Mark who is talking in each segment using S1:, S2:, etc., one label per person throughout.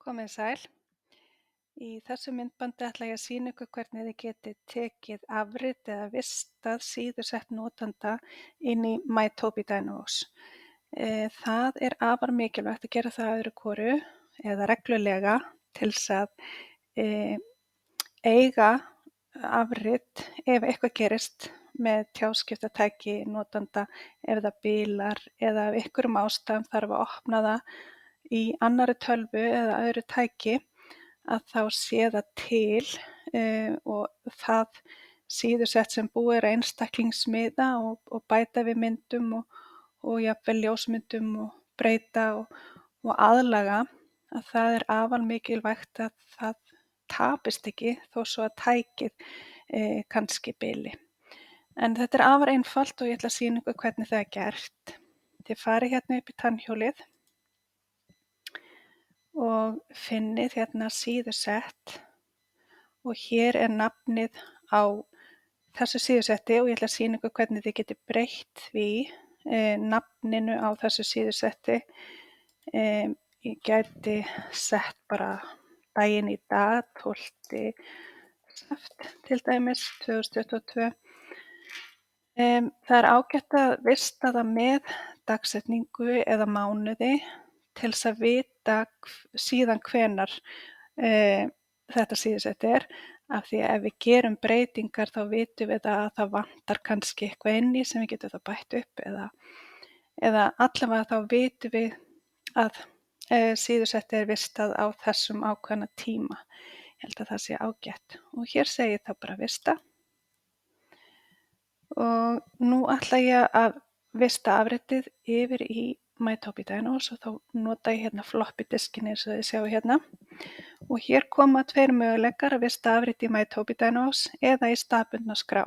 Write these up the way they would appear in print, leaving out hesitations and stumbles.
S1: Komið sæl. Í þessu myndbandi ætla ég að sýna ykkur hvernig þið getið tekið afrit eða vistað síðusett notanda inn í MyTobi Dynavox. Það er afar mikilvægt að gera það öðru hvoru eða reglulega til þess að e, eiga afrit ef eitthvað gerist með tjáskiptatæki notanda, ef það bilar eða af einhverjum ástæðum þarf að opna það í annarri tölvu eða öðru tæki að þá sé það til og það síðusett sem búið er að einstaklingsmiða og bæta við myndum og jafnvel ljósmyndum og breyta og aðlaga, að það er afar mikilvægt að það tapist ekki þó svo að tækið kannski bili. En þetta er afar einfalt og ég ætla að sýna ykkur hvernig það er gert. Þið farið hérna upp í tannhjólið og finnið hérna síðusett og hér er nafnið á þessu síðusetti og ég ætla að sýna ykkur hvernig þið getið breytt því nafninu á þessu síðusetti. Ég gæti sett bara daginn í dag, 12. seft til dæmis, 2022. Það er ágætt að vista það með dagsetningu eða mánuði til þess að vita síðan hvenær þetta síðusett er, af því að ef við gerum breytingar þá vitum við að það vantar kannski eitthvað inn í sem við getum þá bætt upp eða allavega þá vitum við að síðusettið er vistað á þessum ákveðna tíma. Ég held að það sé ágætt. Og hér segir þá bara vista. Og nú ætla ég að vista afritið yfir í MyTobi Dynavox og þá nota ég hérna floppy diskin eins og þið sjáu hérna. Og hér koma tveir möguleikar að vista afrit í MyTobi Dynavox eða í staðbundna skrá.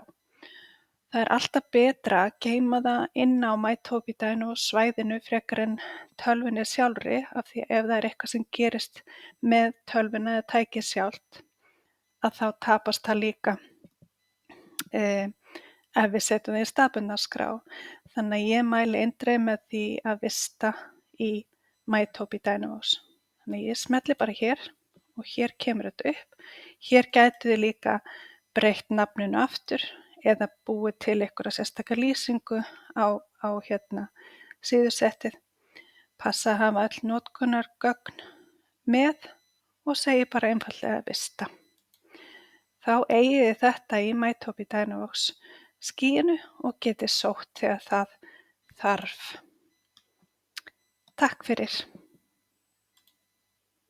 S1: Það er alltaf betra að geyma það inn á MyTobi Dynavox svæðinu frekar en tölvunni sjálfri, af því ef það er eitthvað sem gerist með tölvuna eða tækið sjálft, að þá tapast það líka ef við setjum það í staðbundna skrá. Þannig að ég mæli eindregið með því að vista í MyTobi Dynavox. Þannig að ég smelli bara hér og hér kemur þetta upp. Hér gætu þið líka breytt nafninu aftur eða búið til einhverja sérstaka lýsingu á hérna síðusettið. Passa að hafa öll notkunargögn með og segi bara einfaldlega vista. Þá eigið þið þetta í MyTobi Dynavox skýinu og getið sótt þegar það þarf. Takk fyrir.